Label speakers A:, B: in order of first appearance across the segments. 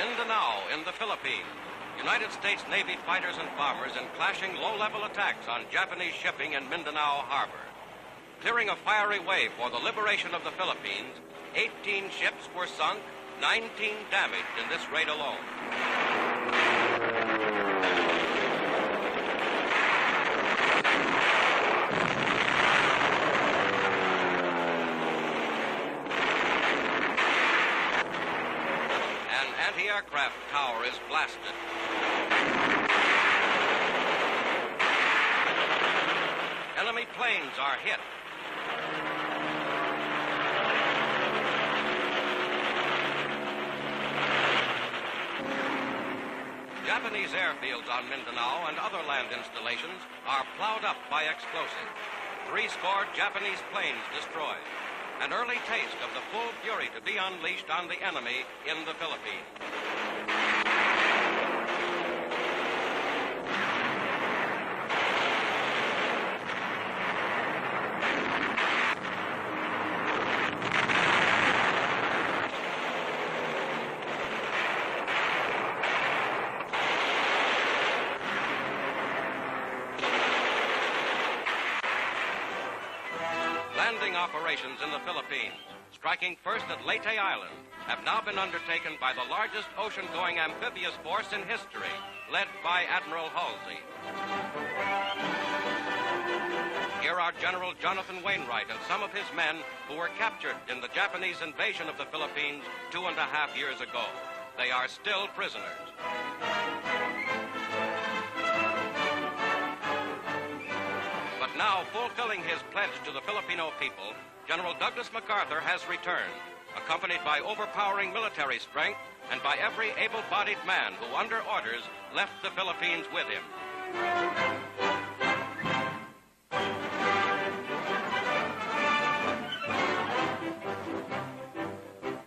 A: Mindanao in the Philippines. United States Navy fighters and bombers in clashing low-level attacks on Japanese shipping in Mindanao Harbor. Clearing a fiery way for the liberation of the Philippines, 18 ships were sunk, 19 damaged in this raid alone. An anti-aircraft tower is blasted. Enemy planes are hit. Japanese airfields on Mindanao and other land installations are plowed up by explosives. 70 Japanese planes destroyed. An early taste of the full fury to be unleashed on the enemy in the Philippines. Landing operations in the Philippines, striking first at Leyte Island, have now been undertaken by the largest ocean-going amphibious force in history, led by Admiral Halsey. Here are General Jonathan Wainwright and some of his men who were captured in the Japanese invasion of the Philippines 2.5 years ago. They are still prisoners. But now, fulfilling his pledge to the Filipino people, General Douglas MacArthur has returned, accompanied by overpowering military strength and by every able-bodied man who, under orders, left the Philippines with him.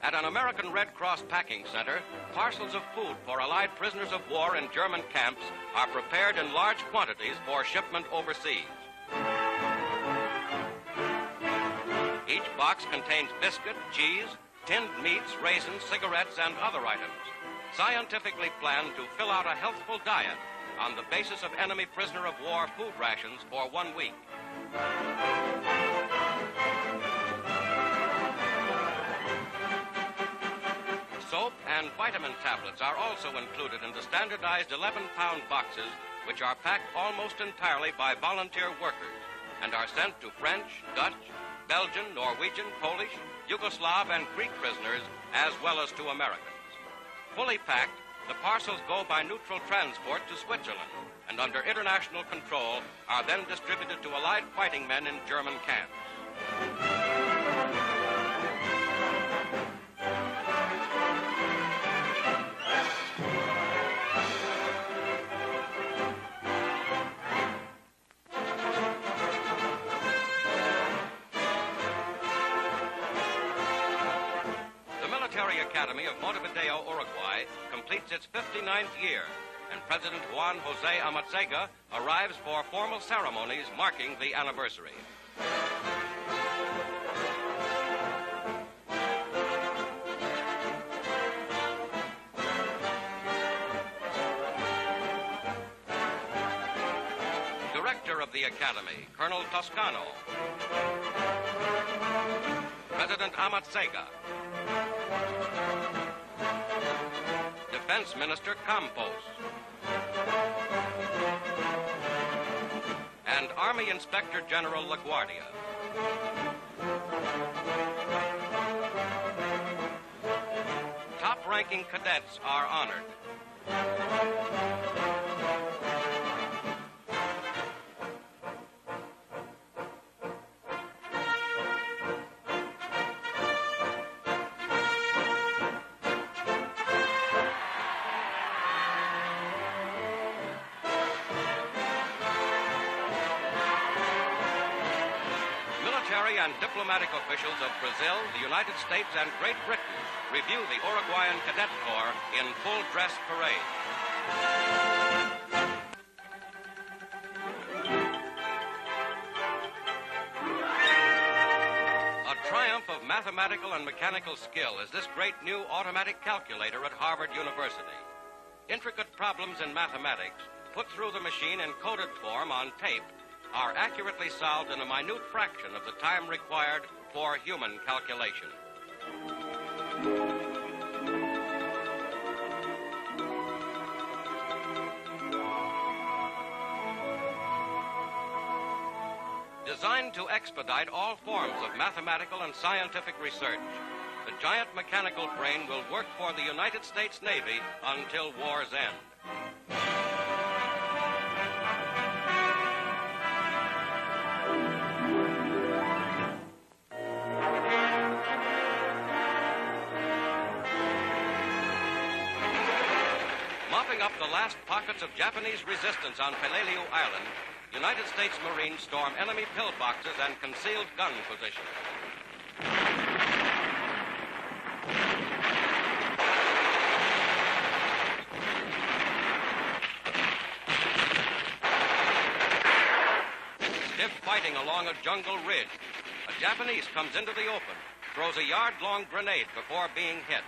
A: At an American Red Cross packing center, parcels of food for Allied prisoners of war in German camps are prepared in large quantities for shipment overseas. Each box contains biscuit, cheese, tinned meats, raisins, cigarettes, and other items, scientifically planned to fill out a healthful diet on the basis of enemy prisoner of war food rations for 1 week. Soap and vitamin tablets are also included in the standardized 11-pound boxes, which are packed almost entirely by volunteer workers and are sent to French, Dutch, Belgian, Norwegian, Polish, Yugoslav, and Greek prisoners, as well as to Americans. Fully packed, the parcels go by neutral transport to Switzerland and under international control are then distributed to Allied fighting men in German camps. Academy of Montevideo, Uruguay, completes its 59th year, and President Juan Jose Amatziga arrives for formal ceremonies marking the anniversary. Director of the Academy, Colonel Toscano. President Amatziga. Defense Minister Campos. And Army Inspector General LaGuardia. Top-ranking cadets are honored. And diplomatic officials of Brazil, the United States, and Great Britain review the Uruguayan Cadet Corps in full dress parade. A triumph of mathematical and mechanical skill is this great new automatic calculator at Harvard University. Intricate problems in mathematics, put through the machine in coded form on tape, are accurately solved in a minute fraction of the time required for human calculation. Designed to expedite all forms of mathematical and scientific research, the giant mechanical brain will work for the United States Navy until war's end. Mopping up the last pockets of Japanese resistance on Peleliu Island, United States Marines storm enemy pillboxes and concealed gun positions. Stiff fighting along a jungle ridge. A Japanese comes into the open, throws a yard-long grenade before being hit.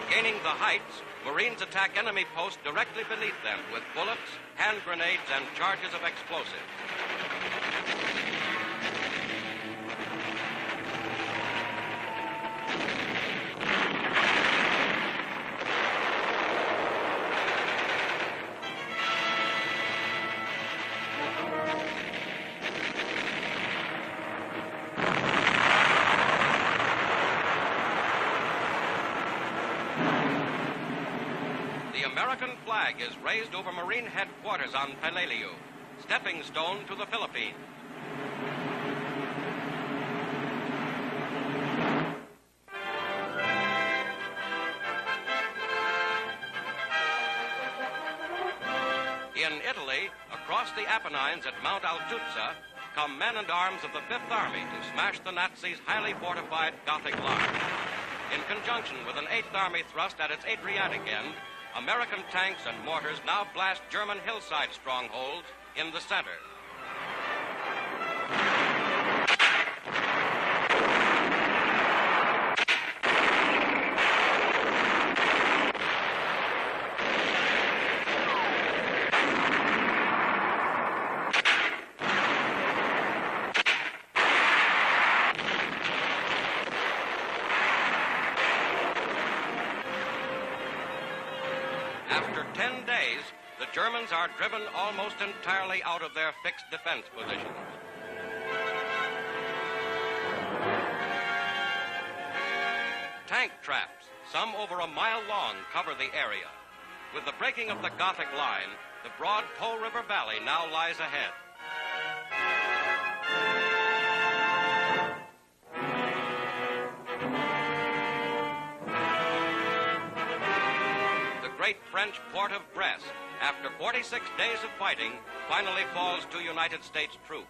A: Gaining the heights, Marines attack enemy posts directly beneath them with bullets, hand grenades, and charges of explosives. The American flag is raised over Marine headquarters on Peleliu, stepping stone to the Philippines. In Italy, across the Apennines at Mount Altuzza, come men and arms of the Fifth Army to smash the Nazis' highly fortified Gothic line. In conjunction with an Eighth Army thrust at its Adriatic end, American tanks and mortars now blast German hillside strongholds in the center. After 10 days, the Germans are driven almost entirely out of their fixed defense positions. Tank traps, some over a mile long, cover the area. With the breaking of the Gothic line, the broad Po River Valley now lies ahead. The great French port of Brest, after 46 days of fighting, finally falls to United States troops.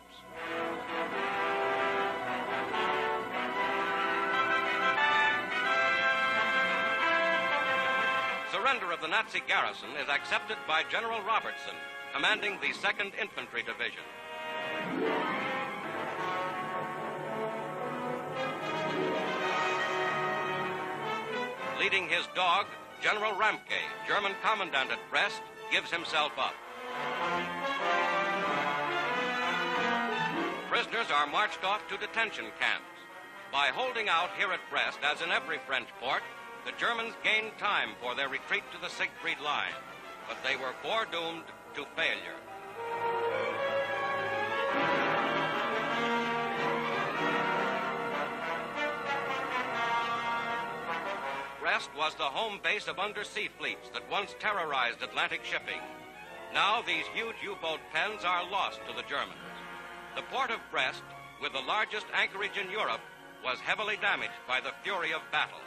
A: Surrender of the Nazi garrison is accepted by General Robertson, commanding the 2nd Infantry Division. Leading his dog, General Ramke, German commandant at Brest, gives himself up. Prisoners are marched off to detention camps. By holding out here at Brest, as in every French port, the Germans gained time for their retreat to the Siegfried Line, but they were foredoomed to failure. Brest was the home base of undersea fleets that once terrorized Atlantic shipping. Now these huge U-boat pens are lost to the Germans. The port of Brest, with the largest anchorage in Europe, was heavily damaged by the fury of battle.